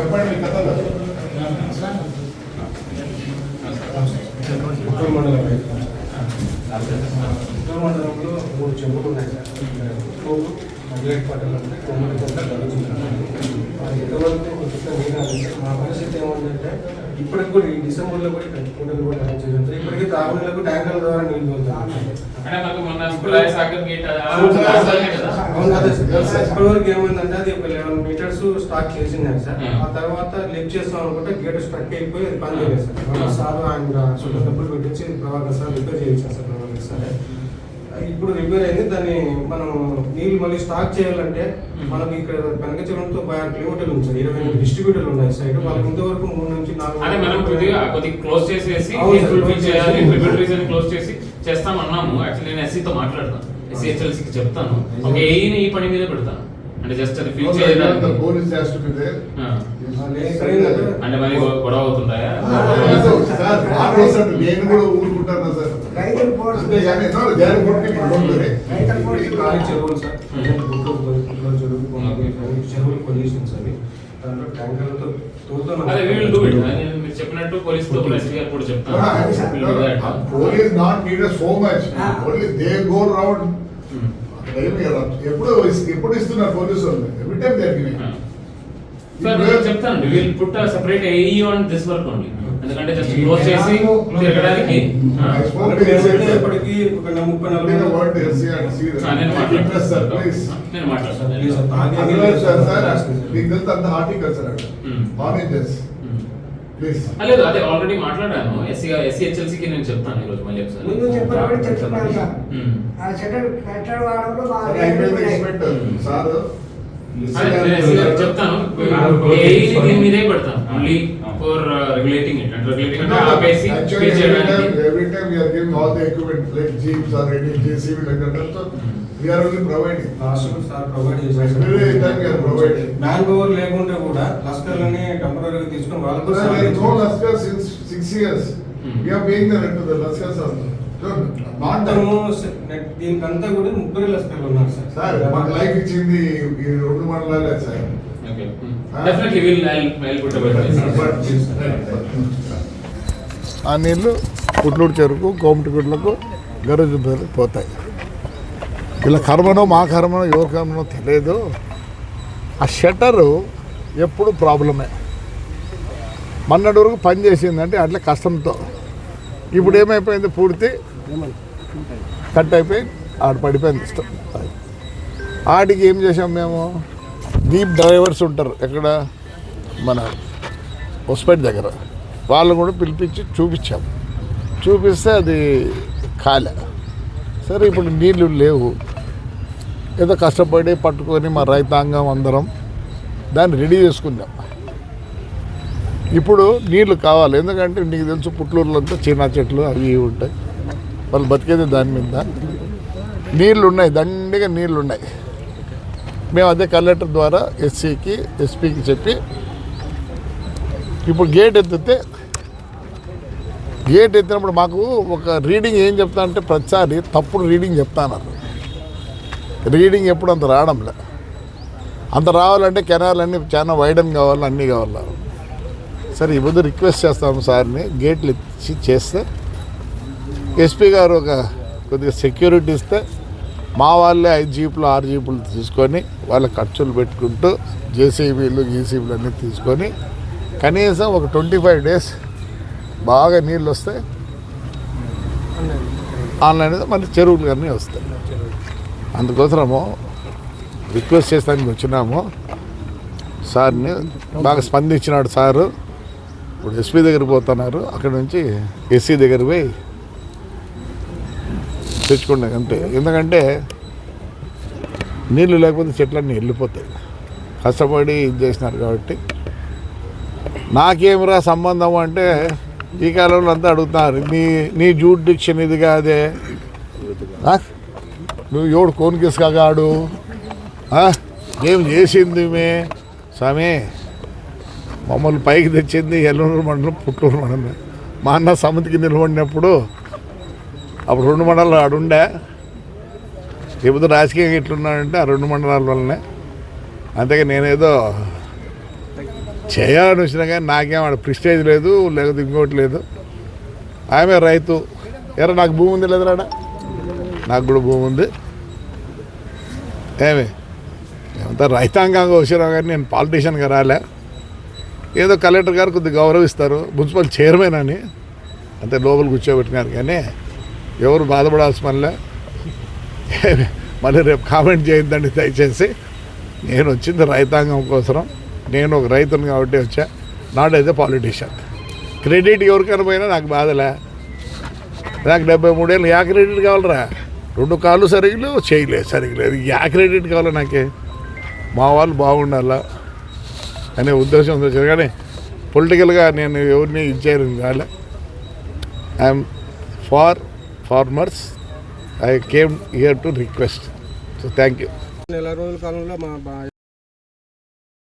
చెప్పండి మీ కథ. గుంటూరు మండలంలో 3 చెరువులు ఉన్నాయి సార్. మధ్యలేట్ పట్టణంలో ఉన్నాయి. ఎంతవరకు కొంచెం నీళ్ళు మా పరిస్థితి ఏమంటే ఇప్పటికి కూడా ఈ డిసెంబర్లో కూడా కుంటలు కూడా చేస్తుంది. ఇప్పటికీ తాగునీళ్ళకు ట్యాంకర్ల ద్వారా నీళ్ళు వెళ్తాయి. ఇప్పటివరకు ఏమైందంటే అది ఒక 11 మీటర్స్ స్టార్ట్ చేసింది సార్. ఆ తర్వాత లిఫ్ట్ చేస్తాం అనుకుంటే గేట్ స్ట్రక్ అయిపోయి అది పని చేయలేదు సార్. సార్ ఆయన సొంత డబ్బులు పెట్టించి ప్రభాకర్ సార్ రిపేర్ చేయించారు సార్. ప్రభాకర్ సార్ ఇప్పుడు రిపేర్ అయింది. దాన్ని మనం నీళ్ళు మళ్ళీ స్టాక్ చేయాలంటే మనకి ఇక్కడ కనకచలంతో 6 కిలోమీటర్లు ఉంది సార్. 28 డిస్ట్రిబ్యూటర్లు ఉన్నాయి సైడ్. వాళ్ళకి ఇంతవరకు 3 నుంచి 4 క్లోజ్ చేసేసి క్లోజ్ చేసి చేస్తామన్నాము. యాక్చువల్లీ నేను ఎస్సీతో మాట్లాడతాను, ఎస్సీహెచ్ఎల్సీకి చెప్తాను. ఒక ఏఈని ఈ పని మీద పెడతాను. అంటే జస్ట్ అది ఫిల్ చేయడానికి అంటే మరి గొడవ అవుతుంటాయా? నేను కూడా ఊరుకుంటాను సార్. చెరువులు పొల్యూషన్స్ అవి దాంట్లో ట్యాంకర్లతో చెప్పినట్టు పోలీసుతో కూడా చెప్తాను. Police not needed so much, only they go round. ఎప్పుడు ఇస్తున్నారు పోలీసు వాళ్ళు? Every time they are giving. చెప్తాను will put separate AE on this work only. ఎందుకంటే జస్ట్ క్లోజ్ చేసి తిరగడానికి నేను మాట్లాడతాను. లేదు అదే ఆల్రెడీ మాట్లాడాను. ఎస్సీహెచ్ఎల్సీకి నేను చెప్తాను ఈరోజు మళ్ళీ చెప్తాను. దీని మీదే పెడతాను ఓన్లీ ఫర్ రెగ్యులేటింగ్ ఇట్. అంటే రెగ్యులేటింగ్ అంటే ఆపేసి పే చేయడానికి. Every time we are giving all the equipment like jeeps or any JCB like that, so we are only providing. Sir provide చేశారు. Every time we are providing. Man power లేకుంటే కూడా లస్కర్లని టెంపరరీగా తీసుకొని వాళ్ళకు no Laskar since 6 years. We are paying the rent to the Laskars also. దీనికంతా కూడా 30 లస్కర్లు ఉన్నారు sir. Sir మాకు life ఇచ్చింది ఈ 2 మండలాలే సార్. డెఫినెట్లీ విల్ పుట్ ఆ నీళ్ళు పుట్లూరు చెరుకు కోమటిగుడ్లకు గరుజు పోతాయి. ఇలా కర్మనో మా కర్మనో ఎవరి కర్మనో తెలియదు. ఆ షట్టరు ఎప్పుడు ప్రాబ్లమే. మొన్నటి వరకు పని చేసిందంటే అట్లా కష్టంతో. ఇప్పుడు ఏమైపోయింది, పూర్తి కట్ అయిపోయి ఆడ పడిపోయింది ఇష్టం. ఆడికి ఏం చేసాం మేము, డీప్ డ్రైవర్స్ ఉంటారు ఎక్కడ మన హొస్పేట్ దగ్గర, వాళ్ళు కూడా పిలిపించి చూపించాము. చూపిస్తే అది కాలే. సరే ఇప్పుడు నీళ్ళు లేవు, ఏదో కష్టపడి పట్టుకొని మా రైతాంగం అందరం దాన్ని రెడీ చేసుకున్నాం. ఇప్పుడు నీళ్లు కావాలి. ఎందుకంటే నీకు తెలుసు పుట్లూరులో అంతా చీనా చెట్లు అవి ఇవి ఉంటాయి. వాళ్ళు బతికేది దాని మీద. నీళ్ళు ఉన్నాయి, దండిగా నీళ్ళు ఉన్నాయి. మేము అదే కలెక్టర్ ద్వారా ఎస్సీకి ఎస్పీకి చెప్పి ఇప్పుడు గేట్ ఎత్తినప్పుడు మాకు ఒక రీడింగ్ ఏం చెప్తా అంటే ప్రతిసారి తప్పుడు రీడింగ్ చెప్తాన్నారు. రీడింగ్ ఎప్పుడు అంత రావడంలే. అంత రావాలంటే కెనాల్ అన్నీ చాలా వైడన్ కావాలి, అన్నీ కావాలి. సరే ఈ ముందు రిక్వెస్ట్ చేస్తాము సార్ని, గేట్లు ఇచ్చి చేస్తే ఎస్పీ గారు ఒక కొద్దిగా సెక్యూరిటీ ఇస్తే మా వాళ్ళే 5 జీపులు 6 జీపులు తీసుకొని వాళ్ళ ఖర్చులు పెట్టుకుంటూ జేసీబీలు గీసీబీలు అన్నీ తీసుకొని కనీసం ఒక 25 డేస్ బాగా నీళ్ళు వస్తాయి. ఆన్లైన్ మళ్ళీ చెరువులు అన్నీ వస్తాయి. అందుకోసము రిక్వెస్ట్ చేస్తానికి వచ్చినాము. సార్ని బాగా స్పందించినాడు సారు. ఇప్పుడు ఎస్పీ దగ్గరికి పోతున్నారు, అక్కడ నుంచి ఎస్సీ దగ్గర పోయి తెచ్చుకున్నాం అంతే. ఎందుకంటే నీళ్ళు లేకపోతే చెట్లన్నీ వెళ్ళిపోతాయి. కష్టపడి ఇది చేసినారు కాబట్టి. నాకేమిరా సంబంధం అంటే ఈ కాలంలో అంతా అడుగుతున్నారు, నీ జ్యూడిక్షన్ ఇది కాదే, నువ్వు ఎవడు కోనికిసుకాడు ఏం చేసింది మే స్వామి. మమ్మల్ని పైకి తెచ్చింది ఎల్లూరు మండలం పుట్టూరు మండలం. మా అన్న సమితికి నిలబడినప్పుడు అప్పుడు 2 మండలాలు ఆడుండే. ఇప్పుడు రాజకీయంగా ఎట్లున్నాడంటే ఆ 2 మండలాల వల్లనే. అంతేగా నేనేదో చేయాలని వచ్చినా కానీ నాకేం ఆడ ప్రిస్టేజ్ లేదు, లేకపోతే ఇంకోటి లేదు. ఆమె రైతు. ఎరా నాకు భూమి ఉంది లేదురా? నాకు కూడా భూమి ఉంది. ఏమంతా రైతాంగంగా వచ్చినా కానీ నేను పాలిటీషియన్గా రాలే. ఏదో కలెక్టర్ గారు కొద్దిగా గౌరవిస్తారు, మున్సిపల్ చైర్మన్ అని అంతే లోపల కూర్చోబెట్టినారు. కానీ ఎవరు బాధపడాల్సిన మళ్ళీ రేపు కామెంట్ చేయొద్దండి దయచేసి. నేను వచ్చింది రైతాంగం కోసం, నేను ఒక రైతుని కాబట్టి వచ్చా, not as a politician. Credit ఎవరికైనా పోయినా నాకు బాధలే. నాకు 73 ఏళ్ళు యా క్రెడిట్ కావాలరా? 2 కాళ్ళు సరిగలేదు, చేయలేదు సరిగలేదు, యా క్రెడిట్ కావాలి నాకే? మా వాళ్ళు బాగుండాలా అనే ఉద్దేశం వచ్చారు. కానీ పొలిటికల్గా నేను ఎవరిని ఇచ్చారు కాలే. I'm for farmers. I came here to request. So thank you. నెల రోజుల కాలంలో మా